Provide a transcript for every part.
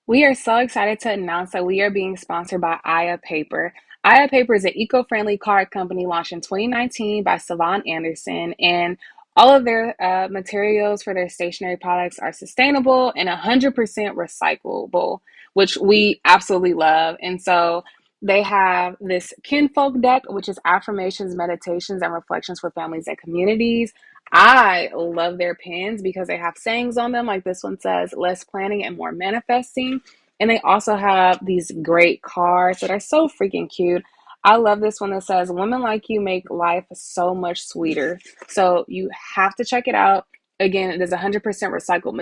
We are so excited to announce that we are being sponsored by Aya Paper. Aya Paper is an eco-friendly card company launched in 2019 by Savon Anderson, and all of their materials for their stationery products are sustainable and 100% recyclable, which we absolutely love. And so they have this kinfolk deck, which is affirmations, meditations, and reflections for families and communities. I love their pins because they have sayings on them. Like this one says, less planning and more manifesting. And they also have these great cards that are so freaking cute. I love this one that says, women like you make life so much sweeter. So you have to check it out. Again, it is 100% recycled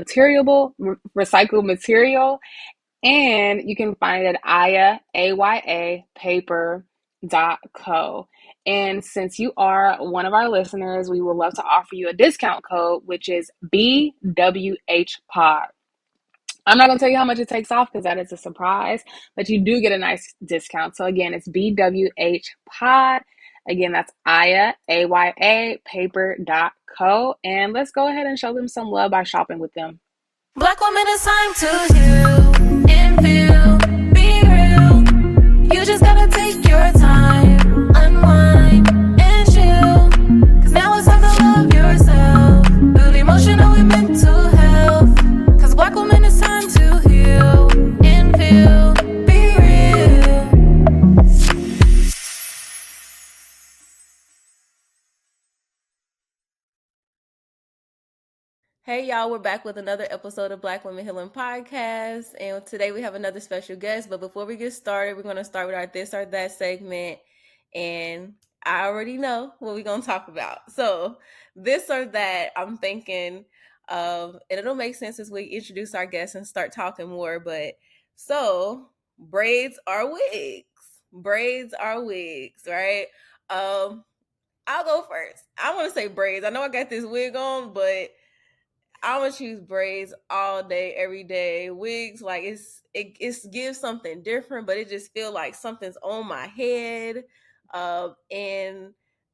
material, and you can find it at Aya paper.co. And since you are one of our listeners, we would love to offer you a discount code, which is BWHPod. I'm not going to tell you how much it takes off because that is a surprise, but you do get a nice discount. So again, it's BWHPod. Again, that's Aya paper.co. And let's go ahead and show them some love by shopping with them. Black woman, it's time to heal and feel, be real. You just gotta take your time, unwind and chill. Cause now it's time to love yourself, build emotional and mental health. Cause black woman, it's time to heal and feel, be real. Hey y'all, we're back with another episode of Black Women Healing Podcast, and today we have another special guest. But before we get started, we're going to start with our This or That segment, and I already know what we're going to talk about. So, this or that, I'm thinking of, and it'll make sense as we introduce our guests and start talking more. But so, braids are wigs. Braids are wigs, right? I'll go first. I want to say braids. I know I got this wig on, but I would choose braids all day, every day. Wigs, like it gives something different, but it just feel like something's on my head. And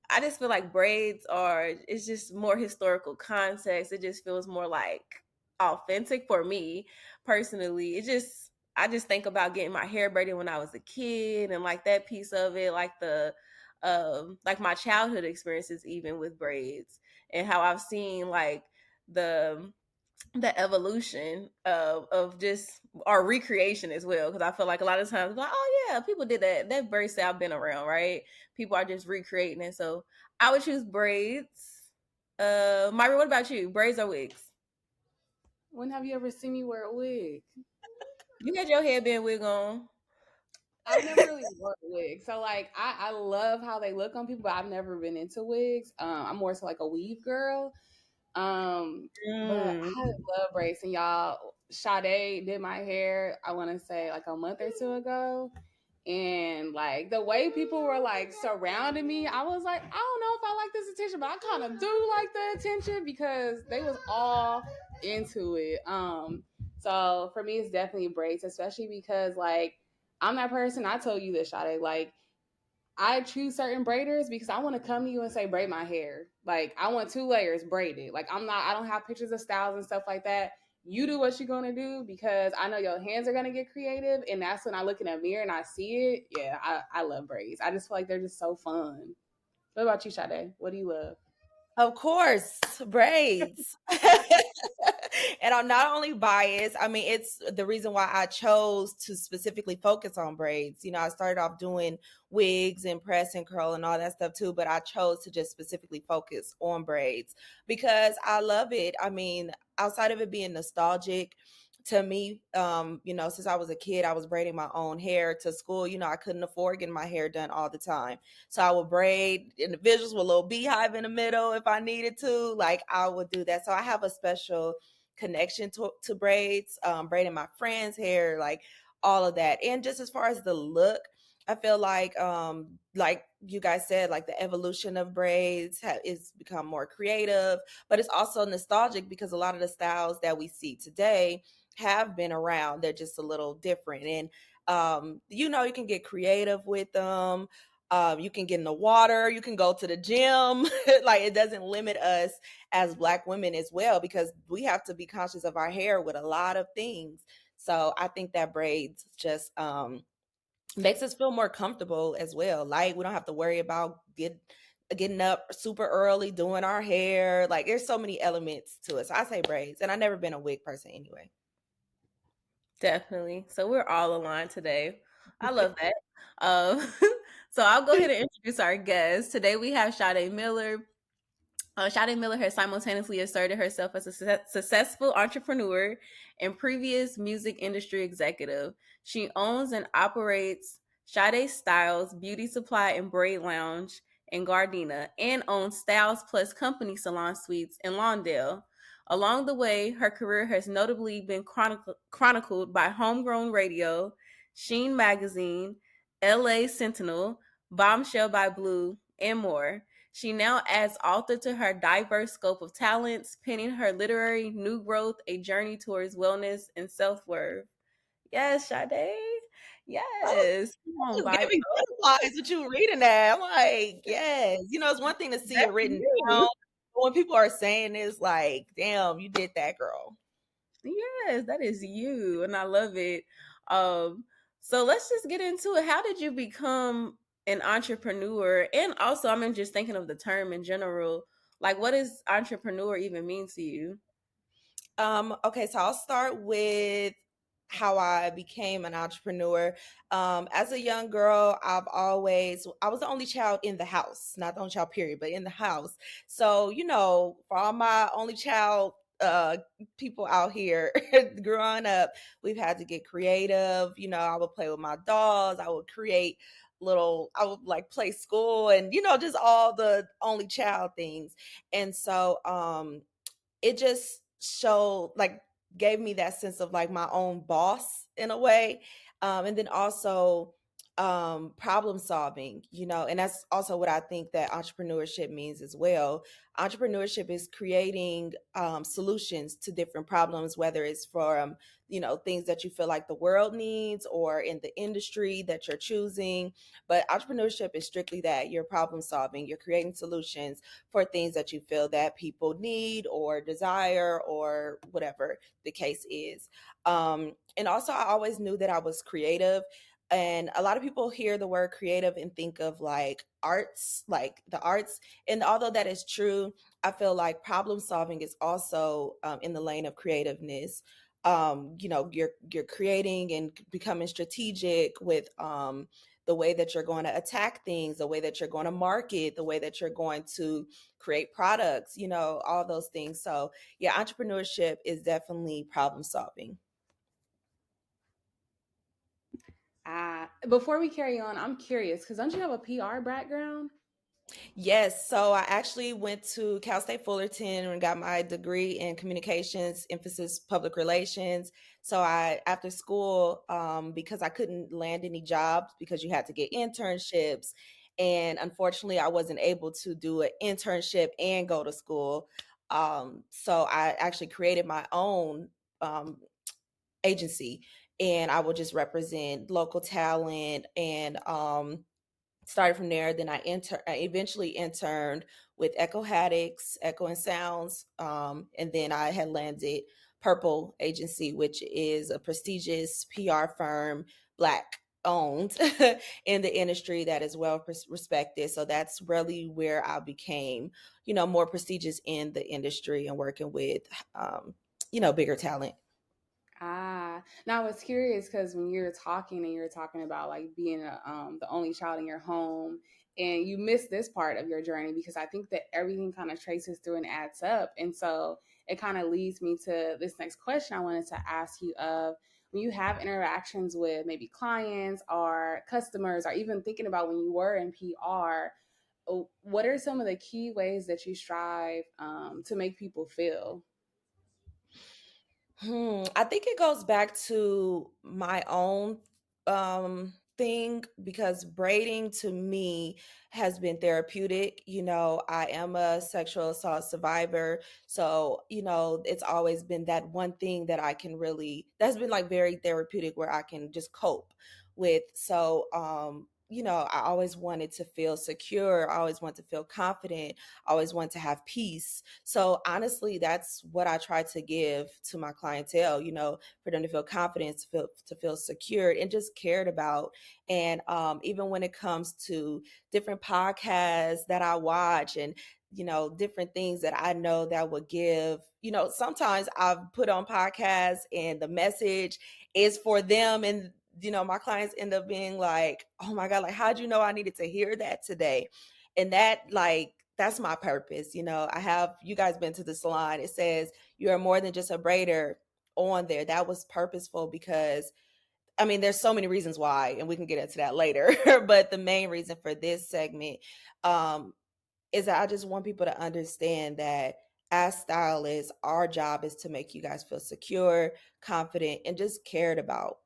I just feel like braids are, it's just more historical context. It just feels more like authentic for me personally. I just think about getting my hair braided when I was a kid and like that piece of it, like like my childhood experiences even with braids and how I've seen like the the evolution of just our recreation as well, because I feel like a lot of times like, oh yeah, people did that braid style been around, right? People are just recreating it. So I would choose braids. Myra, what about you? Braids or wigs? When have you ever seen me wear a wig? You had your headband wig on. I've never really worn a wig. So like I love how they look on people, but I've never been into wigs. I'm more so like a weave girl. But Mm. I love braids, and y'all, Sade did my hair, I wanna say like a month or two ago. And like the way people were like surrounding me, I was like, I don't know if I like this attention, but I kind of do like the attention because they was all into it. So for me, it's definitely braids, especially because like I'm that person. I told you this, Sade. Like I choose certain braiders because I want to come to you and say braid my hair. Like I want 2 layers braided. Like I don't have pictures of styles and stuff like that. You do what you're gonna do because I know your hands are gonna get creative, and that's when I look in a mirror and I see it. Yeah, I love braids. I just feel like they're just so fun. What about you, Sade? What do you love? Of course, braids. And I'm not only biased, I mean, it's the reason why I chose to specifically focus on braids. You know, I started off doing wigs and press and curl and all that stuff too, but I chose to just specifically focus on braids because I love it. I mean, outside of it being nostalgic, to me, you know, since I was a kid, I was braiding my own hair to school. You know, I couldn't afford getting my hair done all the time. So I would braid individuals with a little beehive in the middle if I needed to. Like I would do that. So I have a special connection to braids, braiding my friends' hair, like all of that. And just as far as the look, I feel like you guys said, like the evolution of braids is become more creative, but it's also nostalgic because a lot of the styles that we see today have been around. They're just a little different. And you know, you can get creative with them. You can get in the water, you can go to the gym. Like it doesn't limit us as Black women as well, because we have to be conscious of our hair with a lot of things. So I think that braids just makes us feel more comfortable as well. Like we don't have to worry about getting up super early, doing our hair. Like there's so many elements to it. So I say braids, and I've never been a wig person anyway. Definitely. So we're all aligned today. I love that. Um, so I'll go ahead and introduce our guest. Today we have Sade Miller. Sade Miller has simultaneously asserted herself as a successful entrepreneur and previous music industry executive. She owns and operates Sade Styles Beauty Supply and Braid Lounge in Gardena and owns Styles Company Salon Suites in Lawndale. Along the way, her career has notably been chronicled by Homegrown Radio, Sheen Magazine, LA Sentinel, Bombshell by Bleu, and more. She now adds author to her diverse scope of talents, penning her literary New Growth, a journey towards wellness and self-worth. Yes, Sade. Yes. Come on, Just vibe. gave me butterflies with you reading that. I'm like, yes. It's one thing to see it That's written down. you. But when people are saying this, like, damn, you did that, girl. Yes, that is you. And I love it. So let's just get into it. How did you become an entrepreneur? And also, I'm just thinking of the term in general. Like, what does entrepreneur even mean to you? Okay, so I'll start with how I became an entrepreneur. As a young girl, I was the only child in the house, not the only child, period, but in the house. So, for all my only child people out here growing up, we've had to get creative. I would play with my dolls, I would create I would like play school and, just all the only child things. And so, it just showed like gave me that sense of like my own boss in a way, and then also problem solving, and that's also what I think that entrepreneurship means as well. Entrepreneurship is creating solutions to different problems, whether it's from things that you feel like the world needs or in the industry that you're choosing. But entrepreneurship is strictly that: you're problem solving, you're creating solutions for things that you feel that people need or desire or whatever the case is. And also, I always knew that I was creative. And a lot of people hear the word creative and think of like arts, like the arts. And although that is true, I feel like problem solving is also in the lane of creativeness. You're creating and becoming strategic with the way that you're going to attack things, the way that you're going to market, the way that you're going to create products, all those things. So yeah, entrepreneurship is definitely problem solving. Before we carry on, I'm curious because don't you have a PR background? Yes, so I actually went to Cal State Fullerton and got my degree in communications, emphasis public relations. So after school, because I couldn't land any jobs because you had to get internships, and unfortunately, I wasn't able to do an internship and go to school. So I actually created my own agency, and I would just represent local talent and started from there. Then I eventually interned with Echo Haddix, Echo and Sounds, and then I had landed Purple Agency, which is a prestigious PR firm, Black owned in the industry that is well respected. So that's really where I became, more prestigious in the industry and working with, bigger talent. Now I was curious because when you're talking and you're talking about like being the only child in your home, and you missed this part of your journey because I think that everything kind of traces through and adds up, and so it kind of leads me to this next question I wanted to ask you of when you have interactions with maybe clients or customers, or even thinking about when you were in PR. What are some of the key ways that you strive to make people feel? I think it goes back to my own thing, because braiding to me has been therapeutic. I am a sexual assault survivor. So, it's always been that one thing that that's been like very therapeutic, where I can just cope with. So, I always wanted to feel secure. I always wanted to feel confident. I always wanted to have peace. So honestly, that's what I try to give to my clientele, for them to feel confident, to feel secured and just cared about. And even when it comes to different podcasts that I watch and, different things that I know that would give, sometimes I've put on podcasts and the message is for them, and my clients end up being like, oh my God, like, how'd you know I needed to hear that today? And that's my purpose. I have you guys been to the salon. It says you are more than just a braider on there. That was purposeful because there's so many reasons why, and we can get into that later. But the main reason for this segment is that I just want people to understand that as stylists, our job is to make you guys feel secure, confident, and just cared about.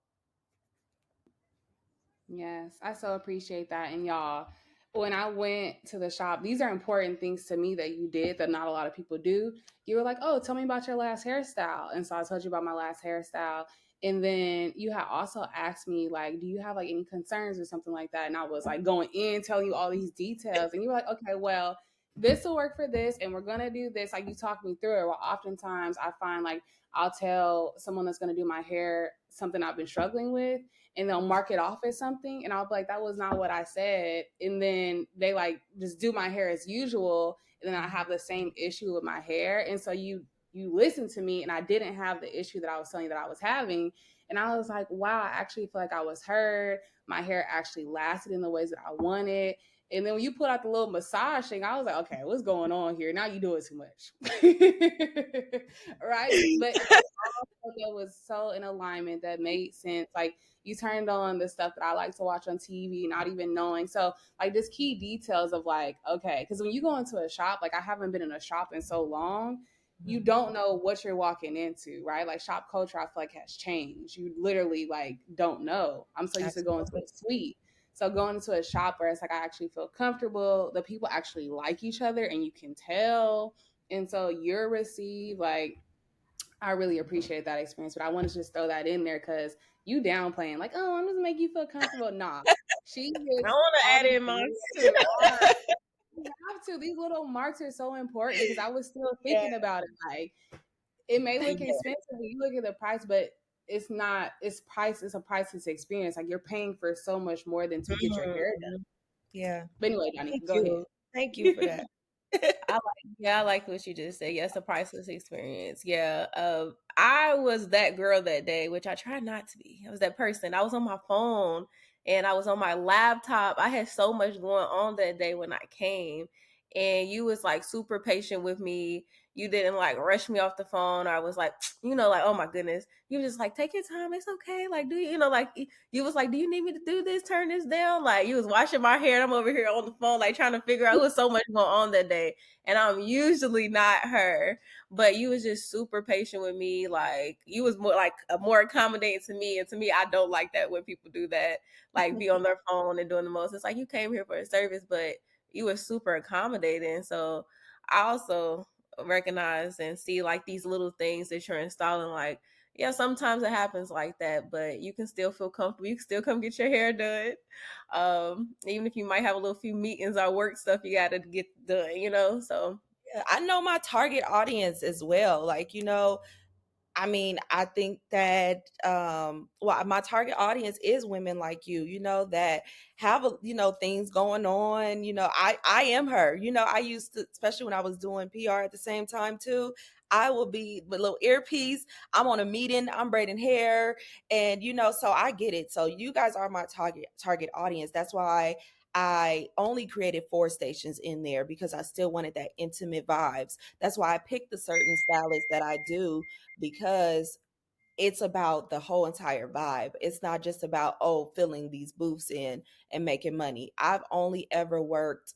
Yes, I so appreciate that. And y'all, when I went to the shop, these are important things to me that you did that not a lot of people do. You were like, oh, tell me about your last hairstyle. And so I told you about my last hairstyle. And then you had also asked me, like, do you have like any concerns or something like that? And I was like going in, telling you all these details. And you were like, okay, well, this will work for this. And we're going to do this. Like, you talked me through it. Well, oftentimes I find like I'll tell someone that's going to do my hair something I've been struggling with, and they'll mark it off as something, and I'll be like, that was not what I said. And then they like just do my hair as usual, and then I have the same issue with my hair. And so you listened to me, and I didn't have the issue that I was telling you that I was having. And I was like, wow, I actually feel like I was heard. My hair actually lasted in the ways that I wanted. And then when you put out the little massage thing, I was like, okay, what's going on here? Now you do it too much. Right? But that was so in alignment, that made sense. Like, you turned on the stuff that I like to watch on TV, not even knowing. So like, just key details of like, okay, because when you go into a shop, like I haven't been in a shop in so long, you don't know what you're walking into, right? Like, shop culture, I feel like, has changed. You literally like don't know. I'm so used to going to a suite. So going into a shop where it's like I actually feel comfortable, the people actually like each other and you can tell. And so you're received, like, I really appreciate that experience. But I want to just throw that in there because you downplaying, like, oh, I'm just make you feel comfortable. Nah, she I gets want to all add these in mine little too. marks. You have to. These little marks are so important because I was still thinking about it. Like, it may look expensive when you look at the price, but it's not. It's price. It's a priceless experience. Like, you're paying for so much more than to get your hair done. Yeah. But anyway, Johnny, Thank go you. ahead. Thank you for that. I like what you just said. Yes, a priceless experience. Yeah. I was that girl that day, which I tried not to be. I was that person. I was on my phone and I was on my laptop. I had so much going on that day when I came. And you was like super patient with me. You didn't like rush me off the phone. I was like, like, oh my goodness. You was just like, take your time. It's okay. Like, like, you was like, do you need me to do this? Turn this down. Like, you was washing my hair. I'm over here on the phone, like trying to figure out. It was so much going on that day. And I'm usually not her, but you was just super patient with me. Like, you was more accommodating to me. And to me, I don't like that when people do that, like be on their phone and doing the most. It's like, you came here for a service, but you were super accommodating. So I also recognize and see like these little things that you're installing. Like, yeah, sometimes it happens like that, but you can still feel comfortable. You can still come get your hair done. Even if you might have a little few meetings or work stuff you got to get done, so. Yeah, I know my target audience as well. Like, I think that my target audience is women like you, that have things going on. I am her. I used to, especially when I was doing PR at the same time too. I will be with a little earpiece. I'm on a meeting. I'm braiding hair, and so I get it. So you guys are my target audience. That's why I only created 4 stations in there, because I still wanted that intimate vibes. That's why I picked the certain stylists that I do, because it's about the whole entire vibe. It's not just about, filling these booths in and making money. I've only ever worked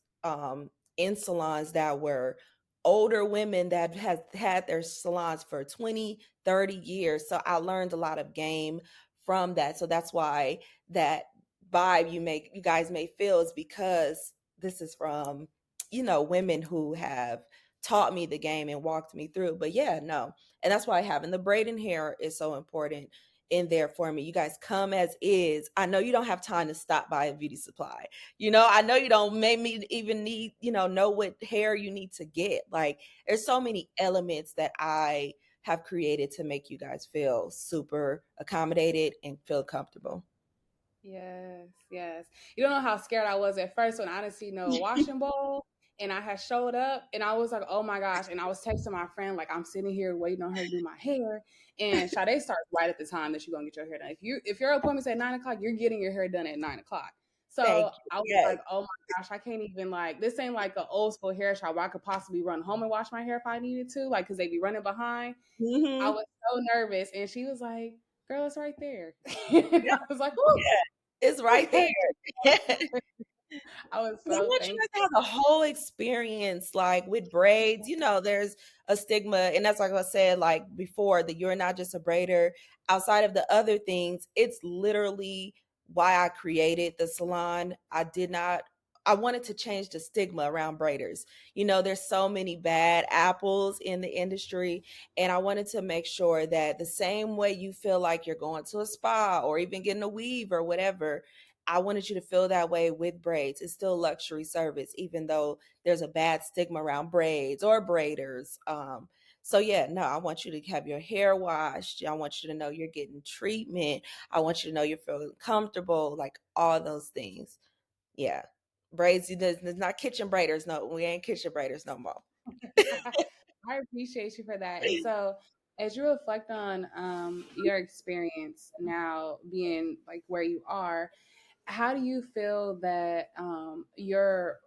in salons that were older women that has had their salons for 20, 30 years. So I learned a lot of game from that. So that's why that vibe you guys may feel is because this is from, women who have taught me the game and walked me through. But yeah, no. And that's why having the braiding hair is so important. in there for me. You guys come as is. I know you don't have time to stop by a beauty supply. I know you don't maybe even need, know what hair you need to get. Like, there's so many elements that I have created to make you guys feel super accommodated and feel comfortable. Yes, yes. You don't know how scared I was at first when I didn't see no washing bowl and I had showed up and I was like, oh my gosh. And I was texting my friend, like, I'm sitting here waiting on her to do my hair. And Sade starts right at the time that you're gonna get your hair done. If your appointment's at 9 o'clock, you're getting your hair done at 9 o'clock. Thank So you. I was Yes. like, oh my gosh, I can't even this ain't like an old school hair shop where I could possibly run home and wash my hair if I needed to, like, cause they be running behind. I Mm-hmm. was so nervous. And she was like, girl, it's right there. Yeah. I was like, whoo. It's right there. I was I so want you thankful. guys to have the whole experience, like with braids. There's a stigma, and that's like I said, like before, that you're not just a braider. Outside of the other things, it's literally why I created the salon. I wanted to change the stigma around braiders. There's so many bad apples in the industry, and I wanted to make sure that the same way you feel like you're going to a spa or even getting a weave or whatever, I wanted you to feel that way with braids. It's still luxury service, even though there's a bad stigma around braids or braiders. So yeah, no, I want you to have your hair washed. I want you to know you're getting treatment. I want you to know you're feeling comfortable, like all those things. Yeah. Braids, there's not kitchen braiders. No, we ain't kitchen braiders no more. I appreciate you for that. And so, as you reflect on your experience now being like where you are, how do you feel that your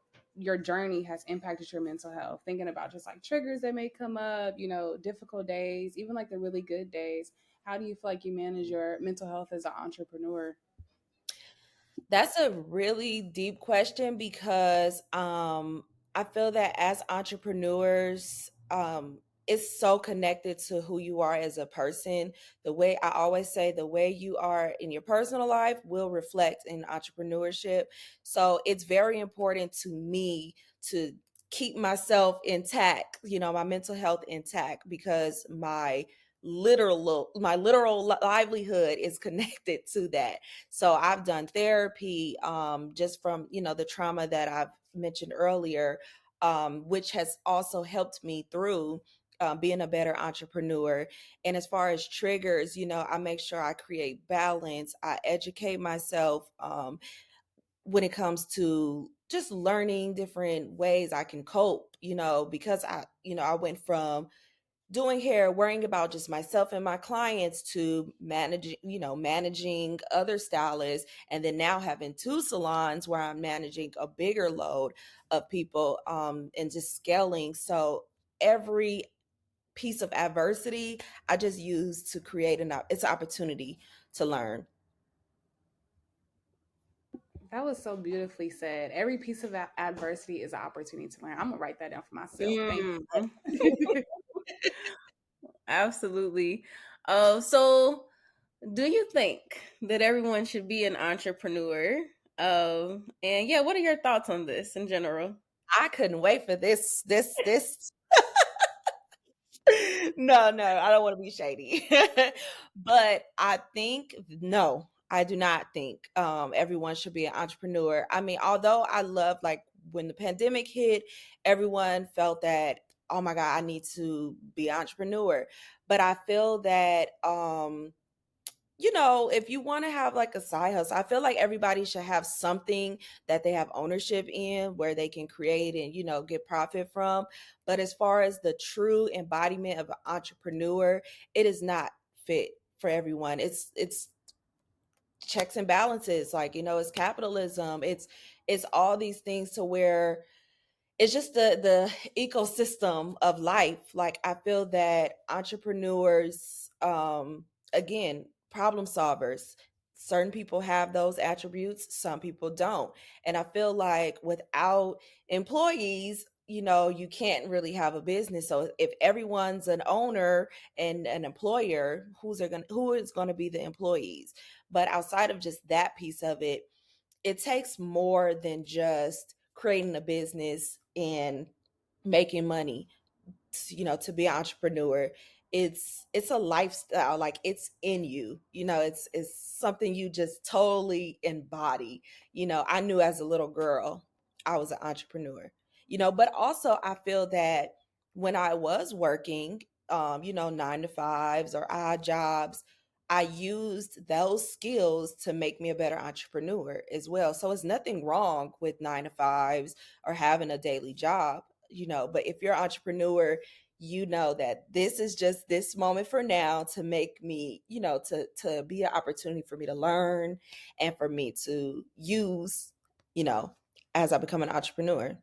journey has impacted your mental health? Thinking about just like triggers that may come up, difficult days, even like the really good days. How do you feel like you manage your mental health as an entrepreneur? That's a really deep question because I feel that as entrepreneurs, it's so connected to who you are as a person. The way I always say, the way you are in your personal life will reflect in entrepreneurship. So it's very important to me to keep myself intact, my mental health intact, because my literal livelihood is connected to that. So I've done therapy, just from, the trauma that I've mentioned earlier, which has also helped me through being a better entrepreneur. And as far as triggers, I make sure I create balance. I educate myself when it comes to just learning different ways I can cope, because I went from doing hair, worrying about just myself and my clients, to managing other stylists, and then now having two salons where I'm managing a bigger load of people, and just scaling. So every piece of adversity I just use to create it's an opportunity to learn. That was so beautifully said. Every piece of adversity is an opportunity to learn. I'm gonna write that down for myself. Thank Mm, you. absolutely. So do you think that everyone should be an entrepreneur? And yeah, what are your thoughts on this in general? I couldn't wait for this. No, I don't want to be shady. But I think, no, I do not think everyone should be an entrepreneur. I mean, although I love, like, when the pandemic hit, everyone felt that, oh my God, I need to be an entrepreneur. But I feel that if you want to have like a side hustle, I feel like everybody should have something that they have ownership in, where they can create and, get profit from. But as far as the true embodiment of an entrepreneur, it is not fit for everyone. It's checks and balances, like, it's capitalism. It's all these things, to where it's just the ecosystem of life. Like, I feel that entrepreneurs, again, problem solvers, certain people have those attributes, some people don't. And I feel like without employees, you can't really have a business. So if everyone's an owner and an employer, who is going to be the employees? But outside of just that piece of it, it takes more than just creating a business and making money, to be an entrepreneur. it's a lifestyle, like it's in you, it's something you just totally embody. I knew as a little girl I was an entrepreneur, but also I feel that when I was working, 9 to 5s or odd jobs, I used those skills to make me a better entrepreneur as well. So it's nothing wrong with 9 to 5s or having a daily job, but if you're an entrepreneur, you know that this is just this moment for now to make me, to be an opportunity for me to learn and for me to use, as I become an entrepreneur.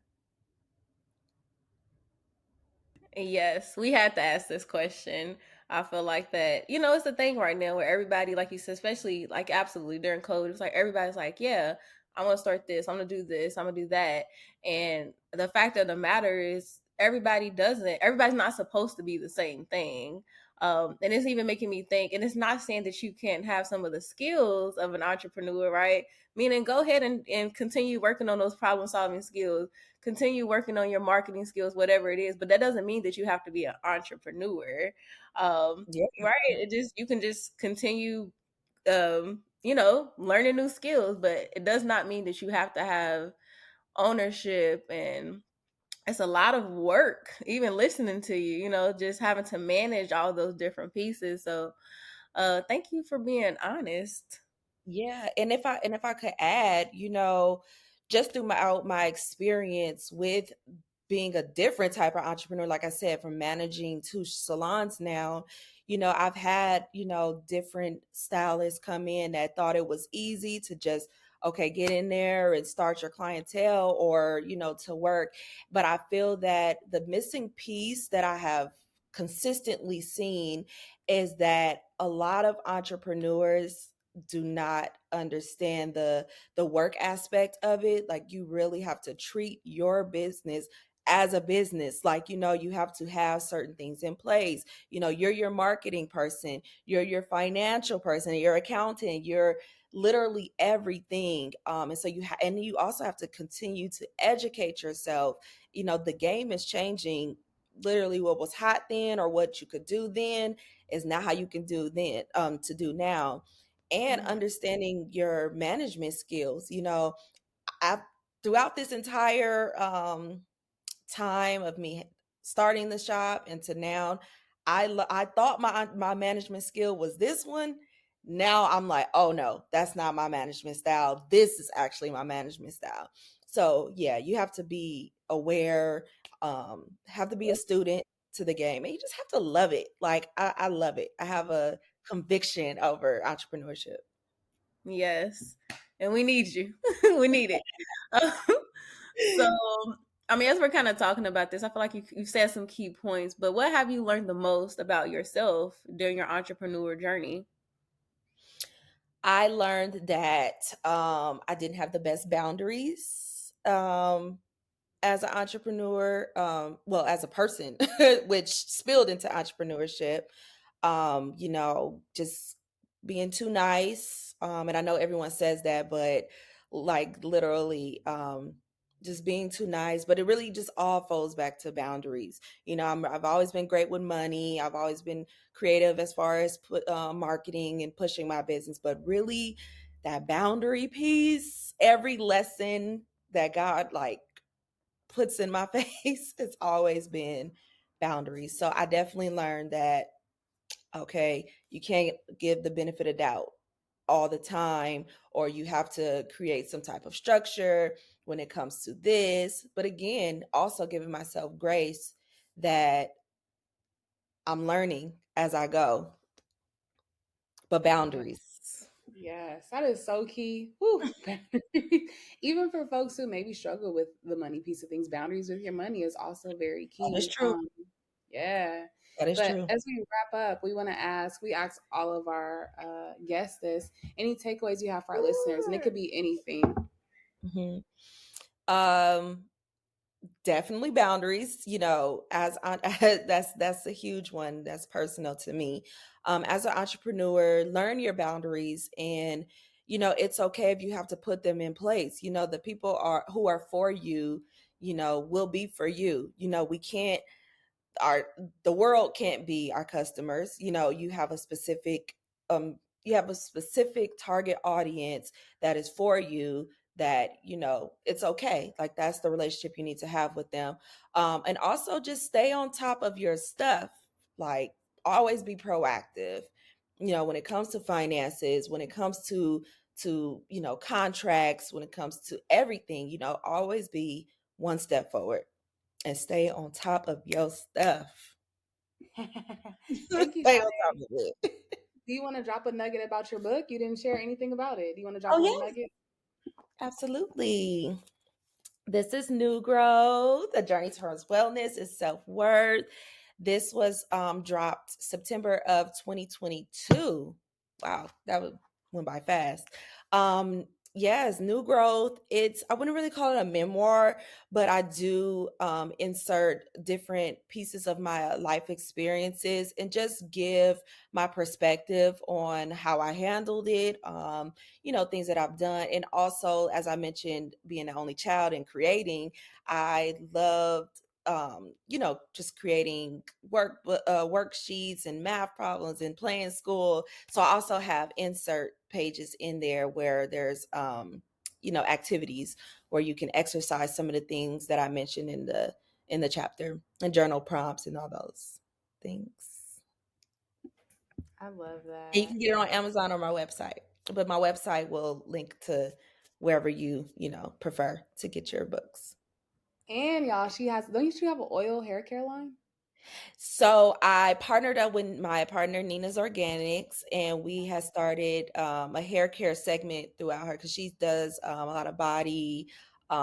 Yes, we had to ask this question. I feel like that, it's the thing right now where everybody, like you said, especially like absolutely during COVID, it's like everybody's like, yeah, I'm gonna start this, I'm gonna do this, I'm gonna do that. And the fact of the matter is everybody's not supposed to be the same thing. And it's even making me think, and it's not saying that you can't have some of the skills of an entrepreneur, right? Meaning go ahead and continue working on those problem solving skills, continue working on your marketing skills, whatever it is. But that doesn't mean that you have to be an entrepreneur, Yeah. right? You can just continue, learning new skills. But it does not mean that you have to have ownership, and it's a lot of work. Even listening to you, just having to manage all those different pieces. So, thank you for being honest. Yeah, and if I could add, just through my experience with being a different type of entrepreneur, like I said, from managing 2 salons now, I've had, different stylists come in that thought it was easy to just, okay, get in there and start your clientele or, to work. But I feel that the missing piece that I have consistently seen is that a lot of entrepreneurs do not understand the work aspect of it. Like, you really have to treat your business as a business. Like, you have to have certain things in place. You're your marketing person, you're your financial person, your accountant, you're literally everything. And so and you also have to continue to educate yourself. The game is changing. Literally, what was hot then or what you could do then is not how you can do then, to do now. And understanding your management skills. I throughout this entire time of me starting the shop and to now, I thought my management skill was this one. Now I'm like, oh no, that's not my management style. This is actually my management style. So yeah, you have to be aware, have to be a student to the game, and you just have to love it. Like, I love it. I have a conviction over entrepreneurship. Yes, and we need you. We need it. So, I mean, as we're kind of talking about this, I feel like you've said some key points, but what have you learned the most about yourself during your entrepreneur journey? I learned that I didn't have the best boundaries as an entrepreneur, well, as a person, which spilled into entrepreneurship. Just being too nice. And I know everyone says that, but like literally, just being too nice. But it really just all falls back to boundaries. I've always been great with money. I've always been creative as far as marketing and pushing my business. But really, that boundary piece, every lesson that God like puts in my face, it's always been boundaries. So I definitely learned that, okay, you can't give the benefit of doubt all the time, or you have to create some type of structure when it comes to this. But again, also giving myself grace that I'm learning as I go, but boundaries. Yes, that is so key. Whew. Even for folks who maybe struggle with the money piece of things, boundaries with your money is also very That is key. true. Yeah. That is But true. as we wrap up, we ask all of our guests this, any takeaways you have for our listeners, and it could be anything. Mm-hmm. Um, Definitely boundaries, as that's a huge one that's personal to me. As an entrepreneur, learn your boundaries, and it's okay if you have to put them in place. The people who are for you, will be for you. We can't the world can't be our customers. You know, you have a specific target audience that is for you, that, you know, it's okay. Like, that's the relationship you need to have with them. And also just stay on top of your stuff. Like, always be proactive, you know, when it comes to finances, when it comes to you know, contracts, when it comes to everything, you know, always be one step forward and stay on top of your stuff. Thank you, Stay Sade. on top of it. Do you want to drop a nugget about your book? You didn't share anything about it. Do you want to drop Oh, a little yes, nugget? absolutely. This is New Growth, A Journey Towards Wellness is Self-Worth. This was dropped September of 2022. Wow, went by fast. Yes, New Growth. I wouldn't really call it a memoir, but I do insert different pieces of my life experiences and just give my perspective on how I handled it. You know, things that I've done. And also, as I mentioned, being the only child and creating, I loved, you know, just creating worksheets and math problems and playing school. So I also have insert pages in there where there's, you know, activities where you can exercise some of the things that I mentioned in the chapter, and journal prompts and all those things. I love that. And you can get it on Amazon or my website, but my website will link to wherever you know, prefer to get your books. And y'all, don't you have an oil hair care line? So I partnered up with my partner Nina's Organics, and we have started a hair care segment throughout her, because she does a lot of body,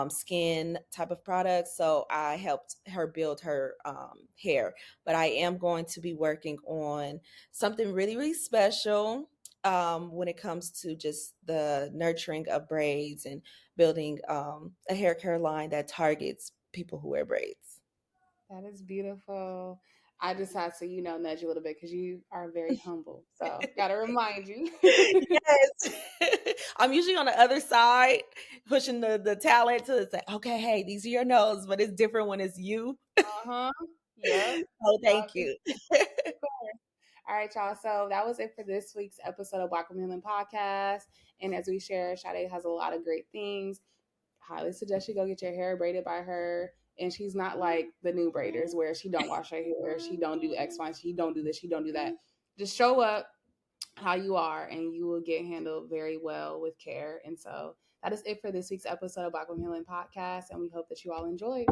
skin type of products. So I helped her build her hair. But I am going to be working on something really, really special when it comes to just the nurturing of braids and building a hair care line that targets people who wear braids. That is beautiful. I just had to, you know, nudge you a little bit because you are very humble. So, got to remind you. Yes. I'm usually on the other side, pushing the talent to say, okay, hey, these are your notes, but it's different when it's you. Uh-huh. Yep. Oh, No, I thank you. appreciate it. All right, y'all. So that was it for this week's episode of Black Women Healing Podcast. And as we share, Sade has a lot of great things. Highly suggest you go get your hair braided by her. And she's not like the new braiders where she don't wash her hair, she don't do X, Y, she don't do this, she don't do that. Just show up how you are, and you will get handled very well with care. And so that is it for this week's episode of Black Women Healing Podcast. And we hope that you all enjoyed.